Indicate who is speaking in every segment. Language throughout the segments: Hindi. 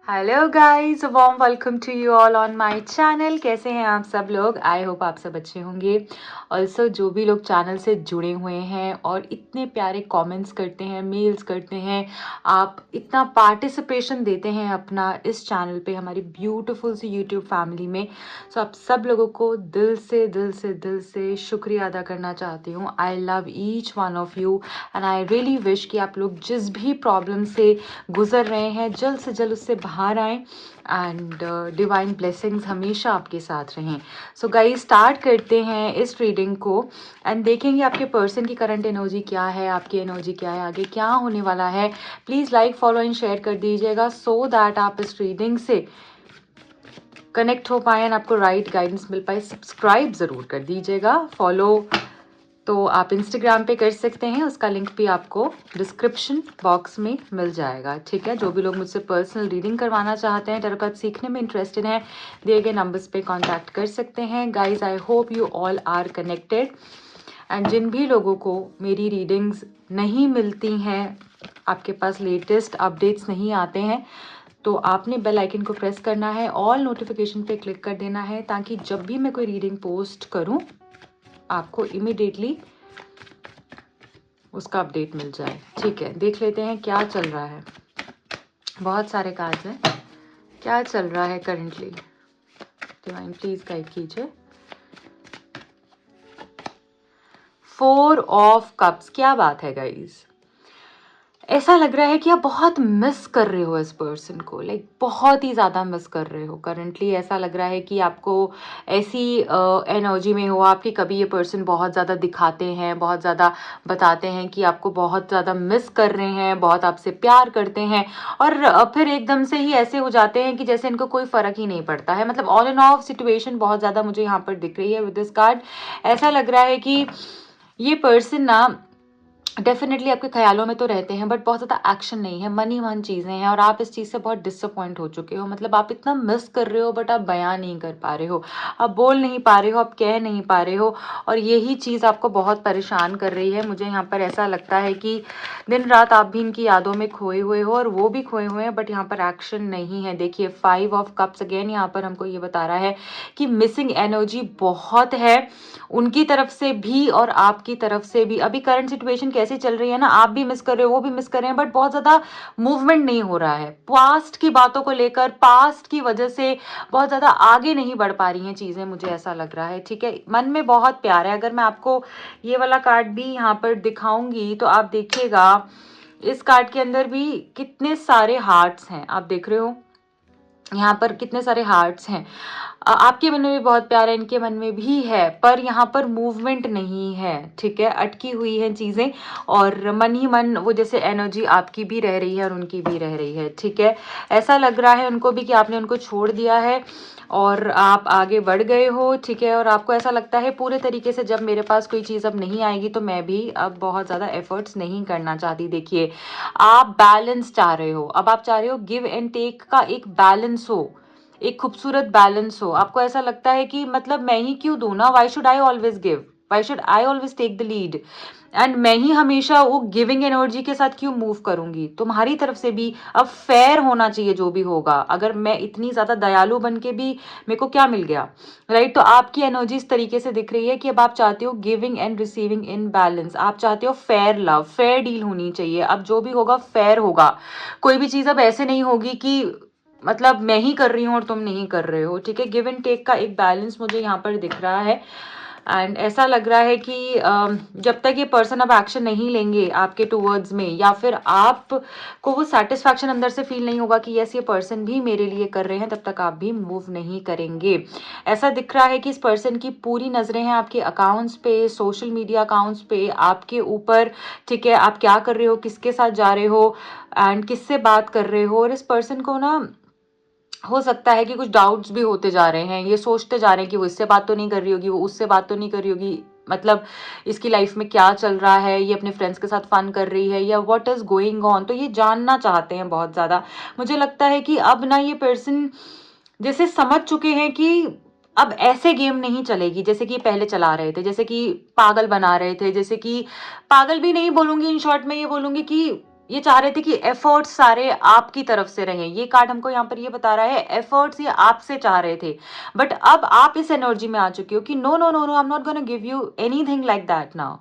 Speaker 1: Hello guys, warm welcome to you all on my channel. कैसे हैं आप सब लोग? आई होप आप सब अच्छे होंगे। ऑल्सो जो भी लोग चैनल से जुड़े हुए हैं और इतने प्यारे कमेंट्स करते हैं, मेल्स करते हैं, आप इतना पार्टिसिपेशन देते हैं अपना इस चैनल पे हमारी ब्यूटीफुल सी यूट्यूब फैमिली में। सो आप सब लोगों को दिल से शुक्रिया अदा करना चाहती हूँ। I love each one of you and I really wish कि आप लोग जिस भी प्रॉब्लम से गुजर रहे हैं जल्द से जल्द उससे बाहर आएँ एंड डिवाइन ब्लेसिंग्स हमेशा आपके साथ रहें। सो गाइस, स्टार्ट करते हैं इस रीडिंग को एंड देखेंगे आपके पर्सन की करंट एनर्जी क्या है, आपकी एनर्जी क्या है, आगे क्या होने वाला है। Please like, follow and share कर दीजिएगा सो दैट आप इस रीडिंग से कनेक्ट हो पाए एंड आपको राइट गाइडेंस मिल पाए। सब्सक्राइब ज़रूर कर दीजिएगा। फॉलो तो आप इंस्टाग्राम पे कर सकते हैं, उसका लिंक भी आपको डिस्क्रिप्शन बॉक्स में मिल जाएगा। ठीक है, जो भी लोग मुझसे पर्सनल रीडिंग करवाना चाहते हैं, टैरो कार्ड सीखने में इंटरेस्टेड हैं, दिए गए नंबर्स पे कांटेक्ट कर सकते हैं। Guys, I hope you all are connected and जिन भी लोगों को मेरी रीडिंग्स नहीं मिलती हैं, आपके पास लेटेस्ट अपडेट्स नहीं आते हैं, तो आपने बेल आइकन को प्रेस करना है, ऑल नोटिफिकेशन पे क्लिक कर देना है, ताकि जब भी मैं कोई रीडिंग पोस्ट करूं आपको इमिडिएटली उसका अपडेट मिल जाए। ठीक है, देख लेते हैं क्या चल रहा है। बहुत सारे कार्ड्स हैं, क्या चल रहा है करंटली। डिवाइन प्लीज गाइड कीजिए। 4 ऑफ कप्स, क्या बात है गाइस। ऐसा लग रहा है कि आप बहुत मिस कर रहे हो इस पर्सन को, लाइक बहुत ही ज़्यादा मिस कर रहे हो करंटली। ऐसा लग रहा है कि आपको ऐसी एनर्जी में हो आप कि कभी ये पर्सन बहुत ज़्यादा दिखाते हैं, बहुत ज़्यादा बताते हैं कि आपको बहुत ज़्यादा मिस कर रहे हैं, बहुत आपसे प्यार करते हैं, और फिर एकदम से ही ऐसे हो जाते हैं कि जैसे इनको कोई फ़र्क ही नहीं पड़ता है। मतलब ऑन एंड ऑफ सिचुएशन बहुत ज़्यादा मुझे यहाँ पर दिख रही है विद दिस कार्ड। ऐसा लग रहा है कि ये पर्सन ना डेफिनेटली आपके ख्यालों में तो रहते हैं, बट बहुत ज़्यादा एक्शन नहीं है, मन ही मन चीज़ें हैं, और आप इस चीज़ से बहुत डिसअपॉइंट हो चुके हो। मतलब आप इतना मिस कर रहे हो बट आप बयां नहीं कर पा रहे हो, आप बोल नहीं पा रहे हो, आप कह नहीं पा रहे हो, और यही चीज़ आपको बहुत परेशान कर रही है। मुझे यहाँ पर ऐसा लगता है कि दिन रात आप भी इनकी यादों में खोए हुए हो और वो भी खोए हुए हैं, बट यहाँ पर एक्शन नहीं है। देखिए, 5 ऑफ कप्स अगेन यहाँ पर हमको ये बता रहा है कि मिसिंग एनर्जी बहुत है उनकी तरफ से भी और आपकी तरफ से भी। अभी करंट सिचुएशन कैसी चल रही है ना, आप भी मिस कर रहे हो, वो भी मिस कर रहे हैं, बट बहुत ज़्यादा मूवमेंट नहीं हो रहा है। पास्ट की बातों को लेकर, पास्ट की वजह से बहुत ज़्यादा आगे नहीं बढ़ पा रही हैं चीज़ें, मुझे ऐसा लग रहा है। ठीक है, मन में बहुत प्यार है। अगर मैं आपको ये वाला कार्ड भी यहाँ पर दिखाऊंगी तो आप देखिएगा, इस कार्ड के अंदर भी कितने सारे हार्ट्स हैं, आप देख रहे हो यहाँ पर कितने सारे हार्ट्स हैं। आपके मन में भी बहुत प्यार है, इनके मन में भी है, पर यहाँ पर मूवमेंट नहीं है। ठीक है, अटकी हुई हैं चीज़ें, और मन ही मन वो जैसे एनर्जी आपकी भी रह रही है और उनकी भी रह रही है। ठीक है, ऐसा लग रहा है उनको भी कि आपने उनको छोड़ दिया है और आप आगे बढ़ गए हो। ठीक है, और आपको ऐसा लगता है पूरे तरीके से जब मेरे पास कोई चीज़ अब नहीं आएगी तो मैं भी अब बहुत ज़्यादा एफर्ट्स नहीं करना चाहती। देखिए, आप बैलेंस चाह रहे हो, अब आप चाह रहे हो गिव एंड टेक का एक बैलेंस हो, एक खूबसूरत बैलेंस हो। आपको ऐसा लगता है कि मतलब मैं ही क्यों दूं ना, why should I always give, why should I always take the lead, and मैं ही हमेशा वो गिविंग एनर्जी के साथ क्यों मूव करूंगी। तुम्हारी तरफ से भी अब फेयर होना चाहिए जो भी होगा। अगर मैं इतनी ज्यादा दयालु बन के भी मेरे को क्या मिल गया, राइट। तो आपकी एनर्जी इस तरीके से दिख रही है कि अब आप चाहते हो giving and receiving in balance, आप चाहते हो फेयर लव, फेयर डील होनी चाहिए। अब जो भी होगा फेयर होगा, कोई भी चीज अब ऐसे नहीं होगी कि मतलब मैं ही कर रही हूँ और तुम नहीं कर रहे हो। ठीक है, गिव एंड टेक का एक बैलेंस मुझे यहाँ पर दिख रहा है, एंड ऐसा लग रहा है कि जब तक ये पर्सन अब एक्शन नहीं लेंगे आपके टूवर्ड्स में, या फिर आप को वो सेटिस्फैक्शन अंदर से फील नहीं होगा कि यस ये पर्सन भी मेरे लिए कर रहे हैं, तब तक आप भी मूव नहीं करेंगे। ऐसा दिख रहा है कि इस पर्सन की पूरी नजरें हैं आपके अकाउंट्स पे, सोशल मीडिया अकाउंट्स पे, आपके ऊपर। ठीक है, आप क्या कर रहे हो, किसके साथ जा रहे हो एंड किससे बात कर रहे हो। और इस पर्सन को ना हो सकता है कि कुछ डाउट्स भी होते जा रहे हैं, ये सोचते जा रहे हैं कि वो इससे बात तो नहीं कर रही होगी, वो उससे बात तो नहीं कर रही होगी, मतलब इसकी लाइफ में क्या चल रहा है, ये अपने फ्रेंड्स के साथ फन कर रही है या व्हाट इज गोइंग ऑन। तो ये जानना चाहते हैं बहुत ज्यादा। मुझे लगता है कि अब ना ये पर्सन जैसे समझ चुके हैं कि अब ऐसे गेम नहीं चलेगी जैसे कि पहले चला रहे थे, जैसे कि पागल बना रहे थे, जैसे कि पागल भी नहीं बोलूंगी, इन शॉर्ट में ये बोलूंगी कि ये चाह रहे थे कि एफर्ट्स सारे आपकी तरफ से रहें। ये कार्ड हमको यहाँ पर ये बता रहा है एफर्ट्स ये आपसे चाह रहे थे, बट अब आप इस एनर्जी में आ चुके हो कि no no no no, I am not gonna give you anything like that now.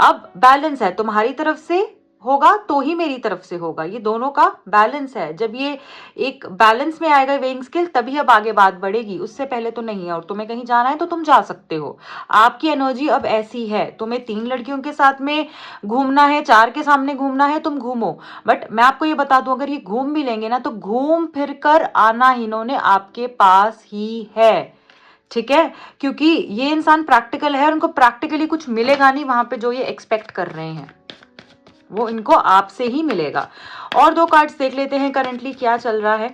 Speaker 1: अब बैलेंस है, तुम्हारी तरफ से होगा तो ही मेरी तरफ से होगा, ये दोनों का बैलेंस है। जब ये एक बैलेंस में आएगा वेइंग स्केल, तभी अब आगे बात बढ़ेगी, उससे पहले तो नहीं है। और तुम्हें कहीं जाना है तो तुम जा सकते हो, आपकी एनर्जी अब ऐसी है। तुम्हें 3 लड़कियों के साथ में घूमना है, 4 के सामने घूमना है, तुम घूमो, बट मैं आपको ये बता दूं, अगर ये घूम भी लेंगे ना तो घूम फिर कर आना इन्होंने आपके पास ही है, ठीक है, क्योंकि ये इंसान प्रैक्टिकल है और उनको प्रैक्टिकली कुछ मिलेगा नहीं वहां पे जो ये एक्सपेक्ट कर रहे हैं, वो इनको आपसे ही मिलेगा। और 2 कार्ड्स देख लेते हैं करंटली क्या चल रहा है।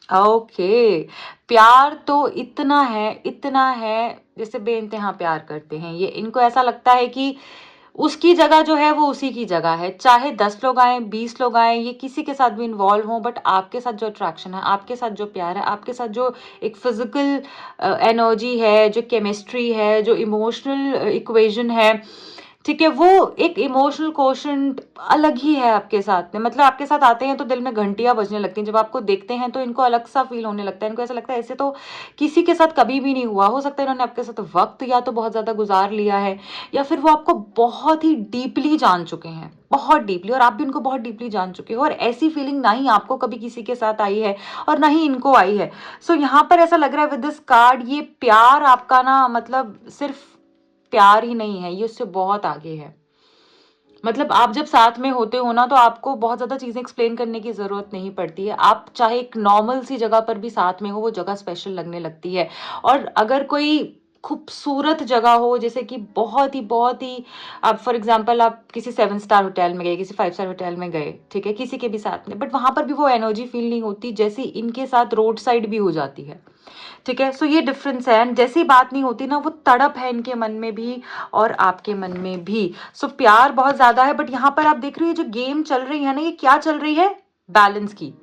Speaker 1: ओके, प्यार तो इतना है जैसे बेइंतहा प्यार करते हैं ये। इनको ऐसा लगता है कि उसकी जगह जो है वो उसी की जगह है, चाहे 10 लोग आए, 20 लोग आए, ये किसी के साथ भी इन्वॉल्व हो, बट आपके साथ जो अट्रैक्शन है, आपके साथ जो प्यार है, आपके साथ जो एक फिजिकल एनर्जी है, जो केमिस्ट्री है, जो इमोशनल इक्वेशन है, ठीक है, वो एक इमोशनल कोशेंट अलग ही है आपके साथ में। मतलब आपके साथ आते हैं तो दिल में घंटियां बजने लगती हैं, जब आपको देखते हैं तो इनको अलग सा फील होने लगता है। इनको ऐसा लगता है ऐसे तो किसी के साथ कभी भी नहीं हुआ। हो सकता है इन्होंने आपके साथ वक्त या तो बहुत ज्यादा गुजार लिया है, या फिर वो आपको बहुत ही डीपली जान चुके हैं, बहुत डीपली, और आप भी उनको बहुत डीपली जान चुके हो। और ऐसी फीलिंग ना ही आपको कभी किसी के साथ आई है और ना ही इनको आई है। सो यहाँ पर ऐसा लग रहा है विद दिस कार्ड, ये प्यार आपका ना, मतलब सिर्फ प्यार ही नहीं है, ये उससे बहुत आगे है। मतलब आप जब साथ में होते हो ना तो आपको बहुत ज्यादा चीजें एक्सप्लेन करने की जरूरत नहीं पड़ती है। आप चाहे एक नॉर्मल सी जगह पर भी साथ में हो, वो जगह स्पेशल लगने लगती है। और अगर कोई खूबसूरत जगह हो, जैसे कि बहुत ही आप फॉर एग्जांपल आप किसी 7 स्टार होटल में गए, किसी 5 स्टार होटल में गए, ठीक है, किसी के भी साथ में, बट वहां पर भी वो एनर्जी फील नहीं होती जैसी इनके साथ रोड साइड भी हो जाती है, ठीक है। सो ये डिफरेंस है, एंड जैसी बात नहीं होती ना, वो तड़प है इनके मन में भी और आपके मन में भी। सो प्यार बहुत ज्यादा है, बट यहाँ पर आप देख रही हो जो गेम चल रही है ना, ये क्या चल रही है, बैलेंस की।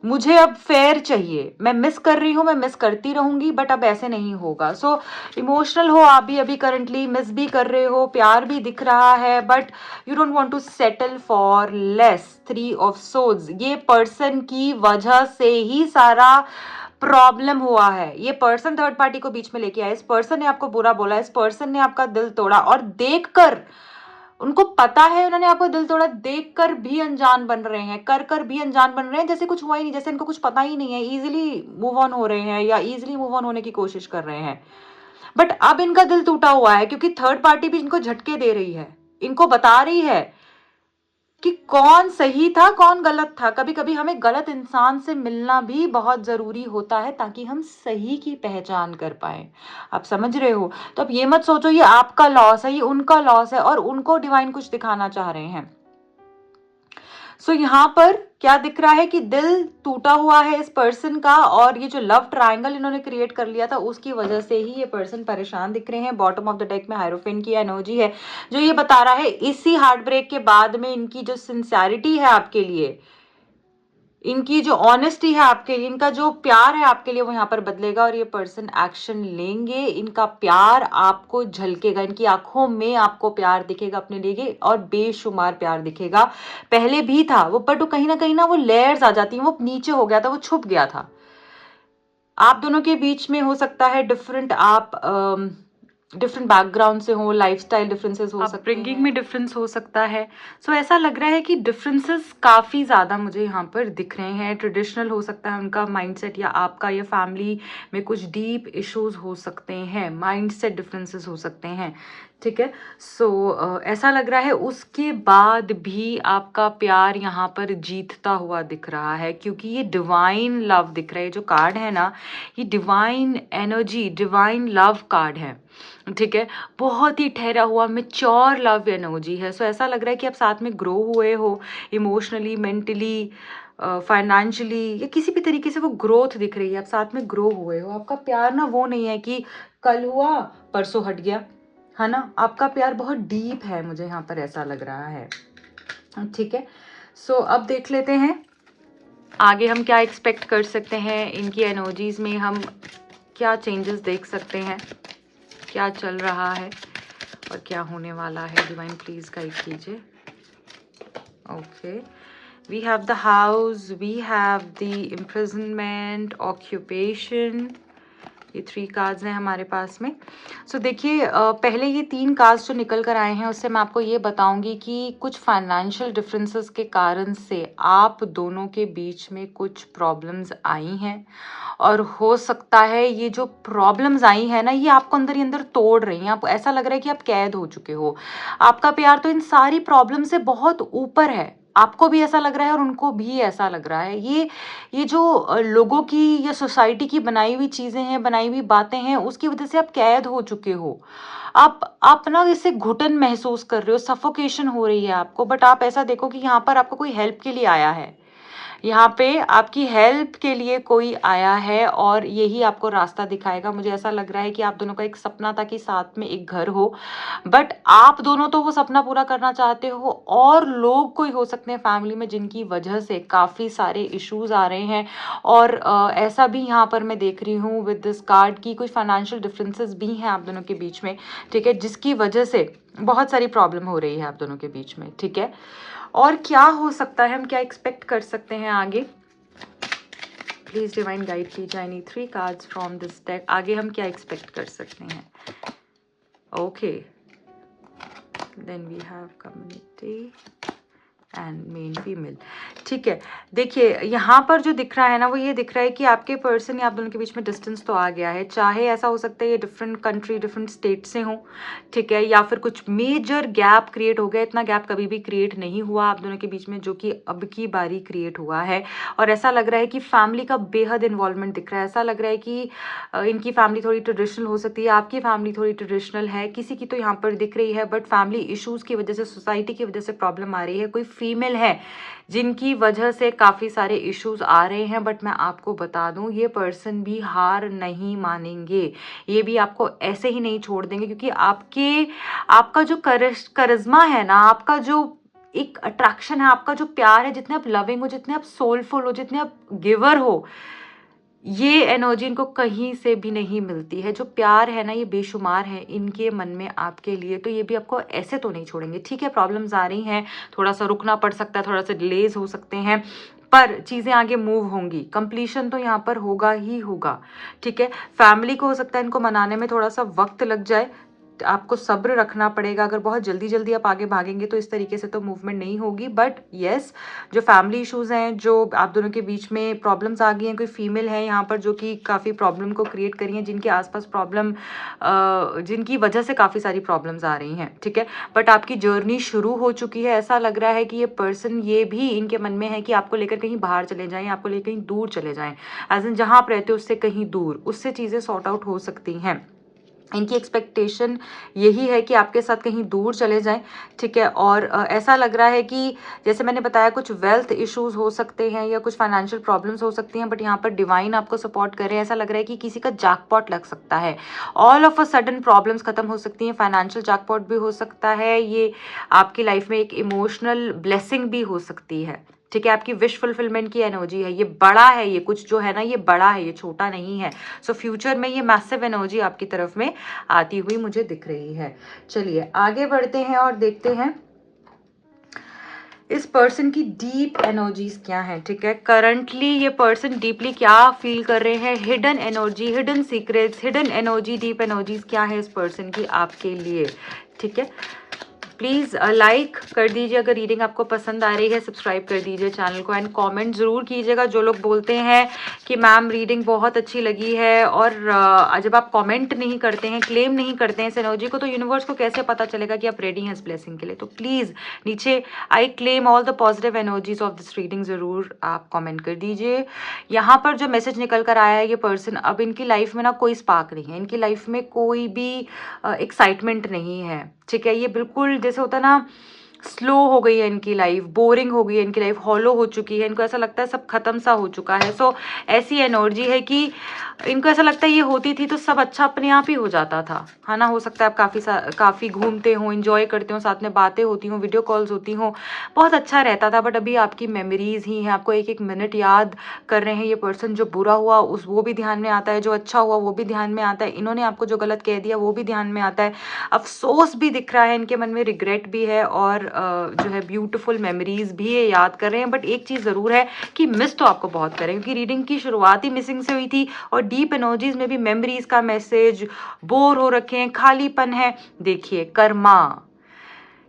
Speaker 1: मुझे अब फेयर चाहिए, मैं मिस कर रही हूँ, मैं मिस करती रहूंगी, बट अब ऐसे नहीं होगा। सो इमोशनल हो आप भी अभी करंटली, मिस भी कर रहे हो, प्यार भी दिख रहा है, but you don't want to settle for less. 3 of swords, ये पर्सन की वजह से ही सारा प्रॉब्लम हुआ है। ये पर्सन थर्ड पार्टी को बीच में लेके आया, इस पर्सन ने आपको बुरा बोला, इस पर्सन ने आपका दिल तोड़ा, और देखकर उनको पता है उन्होंने आपको दिल तोड़ा, देखकर भी अनजान बन रहे हैं, कर कर भी अनजान बन रहे हैं, जैसे कुछ हुआ ही नहीं, जैसे इनको कुछ पता ही नहीं है, इजीली मूव ऑन हो रहे हैं या इजीली मूव ऑन होने की कोशिश कर रहे हैं। बट अब इनका दिल टूटा हुआ है, क्योंकि थर्ड पार्टी भी इनको झटके दे रही है, इनको बता रही है कि कौन सही था कौन गलत था। कभी कभी हमें गलत इंसान से मिलना भी बहुत जरूरी होता है, ताकि हम सही की पहचान कर पाए। आप समझ रहे हो? तो अब ये मत सोचो ये आपका लॉस है, ये उनका लॉस है, और उनको डिवाइन कुछ दिखाना चाह रहे हैं। सो यहाँ पर क्या दिख रहा है कि दिल टूटा हुआ है इस पर्सन का, और ये जो लव ट्रायंगल इन्होंने क्रिएट कर लिया था उसकी वजह से ही ये पर्सन परेशान दिख रहे हैं। बॉटम ऑफ द डेक में हायरोफेंट की एनर्जी है, जो ये बता रहा है इसी हार्ट ब्रेक के बाद में इनकी जो सिंसियरिटी है आपके लिए, इनकी जो ऑनेस्टी है आपके लिए, इनका जो प्यार है आपके लिए, वो यहाँ पर बदलेगा, और ये पर्सन एक्शन लेंगे। इनका प्यार आपको झलकेगा, इनकी आंखों में आपको प्यार दिखेगा अपने लिए, और बेशुमार प्यार दिखेगा। पहले भी था वो, बट कहीं ना वो लेयर्स आ जाती हैं, वो नीचे हो गया था, वो छुप गया था। आप दोनों के बीच में हो सकता है डिफरेंट, आप डिफरेंट बैकग्राउंड से हो, लाइफस्टाइल डिफरेंसेस हो सकते हैं, अपब्रिंगिंग में डिफरेंस हो सकता है। सो ऐसा लग रहा है कि डिफरेंसेस काफ़ी ज़्यादा मुझे यहाँ पर दिख रहे हैं। ट्रेडिशनल हो सकता है उनका माइंडसेट, या आपका, या फैमिली में कुछ डीप इश्यूज हो सकते हैं, माइंडसेट डिफरेंसेस हो सकते हैं, ठीक है। सो ऐसा लग रहा है उसके बाद भी आपका प्यार यहाँ पर जीतता हुआ दिख रहा है, क्योंकि ये डिवाइन लव दिख रहा है। जो कार्ड है ना, ये divine energy, divine love card है, ठीक है। बहुत ही ठहरा हुआ मैच्योर लव एनर्जी है। सो ऐसा लग रहा है कि आप साथ में ग्रो हुए हो, इमोशनली, मेंटली, फाइनेंशियली, या किसी भी तरीके से वो ग्रोथ दिख रही है, आप साथ में ग्रो हुए हो। आपका प्यार ना वो नहीं है कि कल हुआ परसों हट गया, है ना। आपका प्यार बहुत डीप है, मुझे यहाँ पर ऐसा लग रहा है, ठीक है। सो अब देख लेते हैं आगे हम क्या एक्सपेक्ट कर सकते हैं, इनकी एनर्जीज में हम क्या चेंजेस देख सकते हैं, क्या चल रहा है और क्या होने वाला है। डिवाइन प्लीज गाइड कीजिए। Okay. We have the house, we have the imprisonment, occupation. ये 3 कार्ड्स हैं हमारे पास में. सो देखिए पहले ये 3 कार्ड्स जो निकल कर आए हैं उससे मैं आपको ये बताऊंगी कि कुछ फाइनेंशियल डिफरेंसेस के कारण से आप दोनों के बीच में कुछ प्रॉब्लम्स आई हैं और हो सकता है ये जो प्रॉब्लम्स आई हैं ना ये आपको अंदर ही अंदर तोड़ रही हैं. आपको ऐसा लग रहा है कि आप कैद हो चुके हो. आपका प्यार तो इन सारी प्रॉब्लम से बहुत ऊपर है. आपको भी ऐसा लग रहा है और उनको भी ऐसा लग रहा है. ये जो लोगों की या सोसाइटी की बनाई हुई चीजें हैं, बनाई हुई बातें हैं, उसकी वजह से आप कैद हो चुके हो. आप ना इससे घुटन महसूस कर रहे हो, सफोकेशन हो रही है आपको. बट आप ऐसा देखो कि यहाँ पर आपको कोई हेल्प के लिए आया है. यहाँ पे आपकी हेल्प के लिए कोई आया है और यही आपको रास्ता दिखाएगा. मुझे ऐसा लग रहा है कि आप दोनों का एक सपना था कि साथ में एक घर हो. बट आप दोनों तो वो सपना पूरा करना चाहते हो और लोग कोई हो सकते हैं फैमिली में जिनकी वजह से काफ़ी सारे इश्यूज आ रहे हैं. और ऐसा भी यहाँ पर मैं देख रही हूँ विद दिस कार्ड की कुछ फाइनेंशियल डिफरेंसेस भी हैं आप दोनों के बीच में. ठीक है, जिसकी वजह से बहुत सारी प्रॉब्लम हो रही है आप दोनों के बीच में. ठीक है, और क्या हो सकता है, हम क्या एक्सपेक्ट कर सकते हैं आगे. प्लीज डिवाइन गाइड कीजिए. I need 3 cards from this deck. आगे हम क्या एक्सपेक्ट कर सकते हैं. Okay, then we have community and men female. ठीक है, देखिए यहाँ पर जो दिख रहा है ना वो ये दिख रहा है कि आपके पर्सन या आप दोनों के बीच में डिस्टेंस तो आ गया है. चाहे ऐसा हो सकता है ये डिफरेंट कंट्री डिफरेंट स्टेट से हो. ठीक है, या फिर कुछ मेजर गैप क्रिएट हो गया. इतना गैप कभी भी क्रिएट नहीं हुआ आप दोनों के बीच में जो कि अब की बारी क्रिएट हुआ है. और ऐसा लग रहा है कि फैमिली का बेहद इन्वॉल्वमेंट दिख रहा है. ऐसा लग रहा है कि इनकी फैमिली थोड़ी ट्रेडिशनल हो सकती है, आपकी फैमिली थोड़ी ट्रेडिशनल है, किसी की तो यहाँ पर दिख रही है. बट फैमिली इश्यूज की वजह से, सोसाइटी की वजह से प्रॉब्लम आ रही है. कोई फीमेल है जिनकी वजह से काफ़ी सारे इश्यूज आ रहे हैं. बट मैं आपको बता दूं ये पर्सन भी हार नहीं मानेंगे. ये भी आपको ऐसे ही नहीं छोड़ देंगे क्योंकि आपका जो करिश्मा है ना, आपका जो एक अट्रैक्शन है, आपका जो प्यार है, जितने आप लविंग हो, जितने आप सोलफुल हो, जितने आप गिवर हो, ये एनर्जी इनको कहीं से भी नहीं मिलती है. जो प्यार है ना ये बेशुमार है इनके मन में आपके लिए. तो ये भी आपको ऐसे तो नहीं छोड़ेंगे. ठीक है, प्रॉब्लम्स आ रही हैं, थोड़ा सा रुकना पड़ सकता है, थोड़ा सा डिलेज हो सकते हैं, पर चीज़ें आगे मूव होंगी. कंप्लीशन तो यहाँ पर होगा ही होगा. ठीक है, फैमिली को हो सकता है इनको मनाने में थोड़ा सा वक्त लग जाए. आपको सब्र रखना पड़ेगा. अगर बहुत जल्दी जल्दी आप आगे भागेंगे तो इस तरीके से तो मूवमेंट नहीं होगी. बट येस, जो फैमिली इश्यूज हैं, जो आप दोनों के बीच में प्रॉब्लम्स आ गई हैं, कोई फीमेल है यहाँ पर जो कि काफ़ी प्रॉब्लम को क्रिएट करी हैं, जिनके आसपास प्रॉब्लम, जिनकी वजह से काफ़ी सारी प्रॉब्लम्स आ रही हैं. ठीक है, बट आपकी जर्नी शुरू हो चुकी है. ऐसा लग रहा है कि ये पर्सन, ये भी इनके मन में है कि आपको लेकर कहीं बाहर चले जाएं, आपको लेकर कहीं दूर चले जाएं. एज इन जहाँ आप रहते हो उससे कहीं दूर, उससे चीज़ें सॉर्ट आउट हो सकती हैं. इनकी एक्सपेक्टेशन यही है कि आपके साथ कहीं दूर चले जाएं. ठीक है, और ऐसा लग रहा है कि जैसे मैंने बताया कुछ वेल्थ इश्यूज हो सकते हैं या कुछ फाइनेंशियल प्रॉब्लम्स हो सकती हैं. बट यहाँ पर डिवाइन आपको सपोर्ट करे. ऐसा लग रहा है कि किसी का जैकपॉट लग सकता है. All of a sudden problems खत्म हो सकती हैं. फाइनेंशियल जैकपॉट भी हो सकता है. ये आपकी लाइफ में एक इमोशनल ब्लेसिंग भी हो सकती है. ठीक है, आपकी विश फुलफिलमेंट की एनर्जी है. ये बड़ा है, ये कुछ जो है ना ये बड़ा है, ये छोटा नहीं है. सो फ्यूचर में ये मैसिव एनर्जी आपकी तरफ में आती हुई मुझे दिख रही है. चलिए आगे बढ़ते हैं और देखते हैं इस पर्सन की डीप एनर्जीज क्या है. ठीक है, करंटली ये पर्सन डीपली क्या फील कर रहे हैं. Hidden energy, hidden secrets, hidden energy, deep energies क्या है इस पर्सन की आपके लिए. ठीक है, प्लीज़ लाइक कर दीजिए अगर रीडिंग आपको पसंद आ रही है. सब्सक्राइब कर दीजिए चैनल को एंड कमेंट ज़रूर कीजिएगा. जो लोग बोलते हैं कि मैम रीडिंग बहुत अच्छी लगी है और जब आप कमेंट नहीं करते हैं, क्लेम नहीं करते हैं इस एनर्जी को, तो यूनिवर्स को कैसे पता चलेगा कि आप रेडी हैं इस ब्लेसिंग के लिए. तो प्लीज़ नीचे I claim all the positive energies of this reading ज़रूर आप कॉमेंट कर दीजिए. यहाँ पर जो मैसेज निकल कर आया है, ये पर्सन अब इनकी लाइफ में ना कोई स्पार्क नहीं है, इनकी लाइफ में कोई भी एक्साइटमेंट नहीं है. ठीक है, ये बिल्कुल जैसे होता है ना, स्लो हो गई है इनकी लाइफ, बोरिंग हो गई है इनकी लाइफ, हॉलो हो चुकी है. इनको ऐसा लगता है सब खत्म सा हो चुका है. सो ऐसी एनर्जी है कि इनको ऐसा लगता है ये होती थी तो सब अच्छा अपने आप ही हो जाता था, है ना. हो सकता है आप काफ़ी घूमते हो, इंजॉय करते हो, साथ में बातें होती हों, वीडियो कॉल्स होती हों, बहुत अच्छा रहता था. बट अभी आपकी मेमोरीज ही हैं, आपको एक एक मिनट याद कर रहे हैं ये पर्सन. जो बुरा हुआ वो भी ध्यान में आता है, जो अच्छा हुआ वो भी ध्यान में आता है, इन्होंने आपको जो गलत कह दिया वो भी ध्यान में आता है. अफसोस भी दिख रहा है इनके मन में, रिग्रेट भी है और जो है ब्यूटीफुल मेमोरीज भी ये याद कर रहे हैं। बट एक चीज़ ज़रूर है कि मिस तो आपको बहुत करें, क्योंकि रीडिंग की शुरुआत ही मिसिंग से हुई थी और डीप एनर्जीज में भी मेमोरीज का मैसेज, बोर हो रखे हैं, खालीपन है। देखिए कर्मा,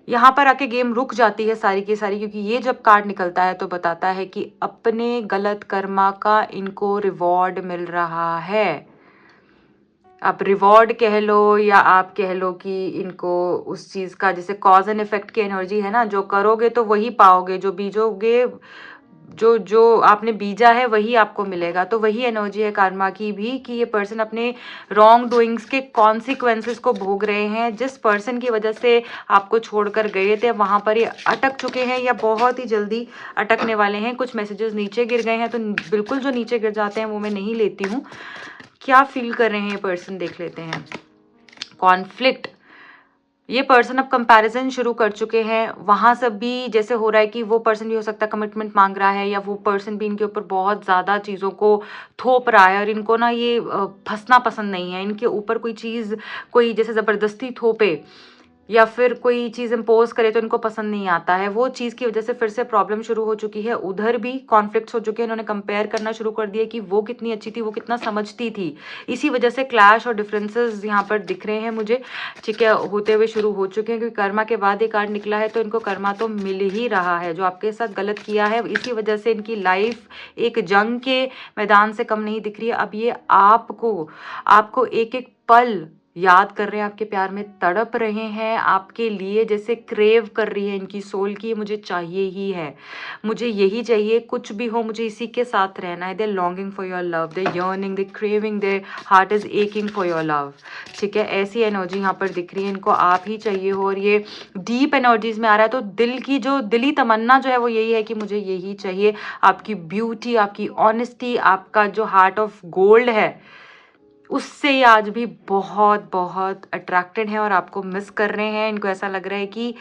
Speaker 1: यहाँ पर आके गेम रुक जाती है सारी की सारी, क्योंकि ये जब कार्ड निकलता है तो बताता है कि अपने गलत कर्मा का इनको रिवॉर्ड मिल रहा है। आप रिवॉर्ड कह लो या आप कह लो कि इनको उस चीज़ का, जैसे कॉज एंड इफेक्ट की एनर्जी है ना, जो करोगे तो वही पाओगे, जो बीजोगे, जो जो आपने बीजा है वही आपको मिलेगा। तो वही एनर्जी है कर्मा की भी, कि ये पर्सन अपने रॉन्ग डूइंग्स के कॉन्सिक्वेंसेस को भोग रहे हैं। जिस पर्सन की वजह से आपको छोड़कर गए थे वहाँ पर ये अटक चुके हैं या बहुत ही जल्दी अटकने वाले हैं। कुछ मैसेजेस नीचे गिर गए हैं, तो बिल्कुल जो नीचे गिर जाते हैं वो मैं नहीं लेती हूँ। क्या फील कर रहे हैं ये पर्सन देख लेते हैं। कॉन्फ्लिक्ट, ये पर्सन अब कंपैरिजन शुरू कर चुके हैं। वहाँ सब भी जैसे हो रहा है कि वो पर्सन भी हो सकता है कमिटमेंट मांग रहा है, या वो पर्सन भी इनके ऊपर बहुत ज़्यादा चीज़ों को थोप रहा है और इनको ना ये फंसना पसंद नहीं है। इनके ऊपर कोई चीज़ कोई जैसे ज़बरदस्ती थोपे या फिर कोई चीज़ इम्पोज करे तो इनको पसंद नहीं आता है। वो चीज़ की वजह से फिर से प्रॉब्लम शुरू हो चुकी है। उधर भी कॉन्फ्लिक्ट्स हो चुके हैं। इन्होंने कंपेयर करना शुरू कर दिया कि वो कितनी अच्छी थी, वो कितना समझती थी। इसी वजह से क्लैश और डिफरेंसेस यहाँ पर दिख रहे हैं मुझे, ठीक है, होते हुए शुरू हो चुके हैं। क्योंकि कर्मा के बाद ये कार्ड निकला है तो इनको कर्मा तो मिल ही रहा है। जो आपके साथ गलत किया है इसी वजह से इनकी लाइफ एक जंग के मैदान से कम नहीं दिख रही है। अब ये आपको एक एक पल याद कर रहे हैं, आपके प्यार में तड़प रहे हैं, आपके लिए जैसे क्रेव कर रही है इनकी सोल की, मुझे चाहिए ही है, मुझे यही चाहिए, कुछ भी हो मुझे इसी के साथ रहना है। The longing for your love, the yearning, the craving, the heart is aching for your love, ठीक है। ऐसी एनर्जी यहाँ पर दिख रही है, इनको आप ही चाहिए हो। और ये डीप एनर्जीज में आ रहा है, तो दिल की जो दिली तमन्ना जो है वो यही है कि मुझे यही चाहिए। आपकी ब्यूटी, आपकी ऑनेस्टी, आपका जो हार्ट ऑफ गोल्ड है उससे ये आज भी बहुत बहुत अट्रैक्टेड है और आपको मिस कर रहे हैं। इनको ऐसा लग रहा है कि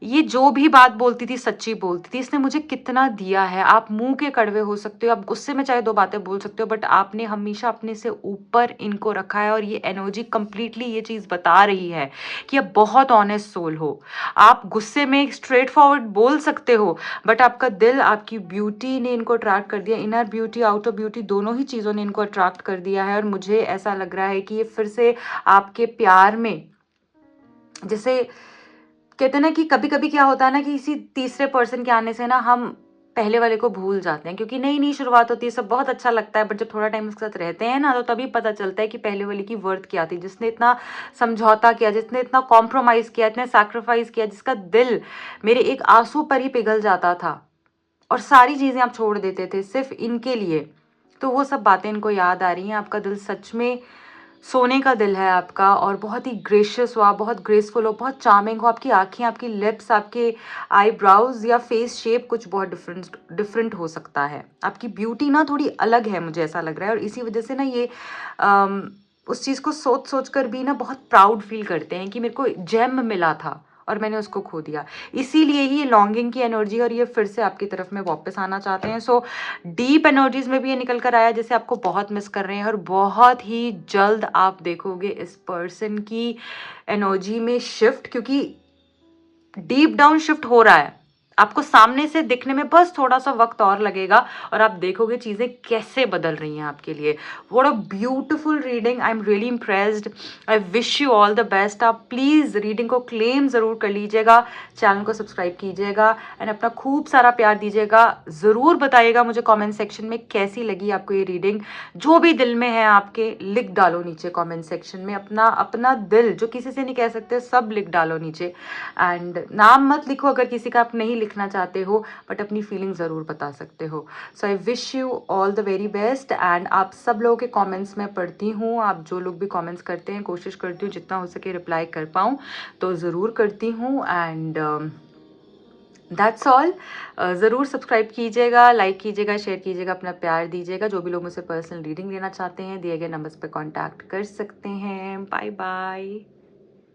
Speaker 1: ये जो भी बात बोलती थी सच्ची बोलती थी, इसने मुझे कितना दिया है। आप मुंह के कड़वे हो सकते हो, आप गुस्से में चाहे दो बातें बोल सकते हो, बट आपने हमेशा अपने से ऊपर इनको रखा है। और ये एनर्जी कंप्लीटली ये चीज़ बता रही है कि आप बहुत ऑनेस्ट सोल हो। आप गुस्से में स्ट्रेट फॉरवर्ड बोल सकते हो, बट आपका दिल, आपकी ब्यूटी ने इनको अट्रैक्ट कर दिया। इनर ब्यूटी, आउटर ब्यूटी, दोनों ही चीज़ों ने इनको अट्रैक्ट कर दिया है। और मुझे ऐसा लग रहा है कि ये फिर से आपके प्यार में, जैसे कहते हैं ना कि कभी कभी क्या होता है ना कि किसी तीसरे पर्सन के आने से ना हम पहले वाले को भूल जाते हैं, क्योंकि नई नई शुरुआत होती है, सब बहुत अच्छा लगता है, बट जब थोड़ा टाइम उसके साथ रहते हैं ना तो तभी पता चलता है कि पहले वाले की वर्थ क्या थी, जिसने इतना समझौता किया, जिसने इतना कॉम्प्रोमाइज़ किया, इतने सैक्रिफाइस किया, जिसका दिल मेरे एक आंसू पर ही पिघल जाता था और सारी चीज़ें आप छोड़ देते थे सिर्फ इनके लिए। तो वो सब बातें इनको याद आ रही हैं। आपका दिल सच में सोने का दिल है आपका, और बहुत ही ग्रेशियस हो आप, बहुत ग्रेसफुल हो, बहुत चार्मिंग हो। आपकी आंखें, आपकी लिप्स, आपके आईब्राउज या फेस शेप कुछ बहुत डिफरेंट हो सकता है। आपकी ब्यूटी ना थोड़ी अलग है, मुझे ऐसा लग रहा है। और इसी वजह से ना ये उस चीज़ को सोच सोच कर भी ना बहुत प्राउड फील करते हैं कि मेरे को जेम मिला था और मैंने उसको खो दिया। इसीलिए ही ये लॉन्गिंग की एनर्जी, और ये फिर से आपकी तरफ में वापस आना चाहते हैं। सो डीप एनर्जीज में भी ये निकल कर आया जैसे आपको बहुत मिस कर रहे हैं, और बहुत ही जल्द आप देखोगे इस पर्सन की एनर्जी में शिफ्ट, क्योंकि डीप डाउन शिफ्ट हो रहा है। आपको सामने से दिखने में बस थोड़ा सा वक्त और लगेगा और आप देखोगे चीज़ें कैसे बदल रही हैं आपके लिए। What a beautiful reading, I am really impressed. I wish you all the best. आप प्लीज़ रीडिंग को क्लेम ज़रूर कर लीजिएगा, चैनल को सब्सक्राइब कीजिएगा एंड अपना खूब सारा प्यार दीजिएगा। ज़रूर बताइएगा मुझे कॉमेंट सेक्शन में कैसी लगी आपको ये रीडिंग। जो भी दिल में है आपके लिख डालो नीचे कॉमेंट सेक्शन में, अपना दिल जो किसी से नहीं कह सकते सब लिख डालो नीचे। एंड नाम मत लिखो अगर किसी का आप नहीं लिखना चाहते हो, बट अपनी फीलिंग ज़रूर बता सकते हो। So I wish you all the very best. And आप सब लोगों के कमेंट्स मैं पढ़ती हूँ, आप जो लोग भी कमेंट्स करते हैं कोशिश करती हूँ जितना हो सके रिप्लाई कर पाऊँ, तो ज़रूर करती हूँ। And that's all. ज़रूर सब्सक्राइब कीजिएगा, लाइक कीजिएगा, शेयर कीजिएगा, अपना प्यार दीजिएगा। जो भी लोग मुझसे पर्सनल रीडिंग लेना चाहते हैं दिए गए नंबर्स पर कॉन्टैक्ट कर सकते हैं। Bye bye.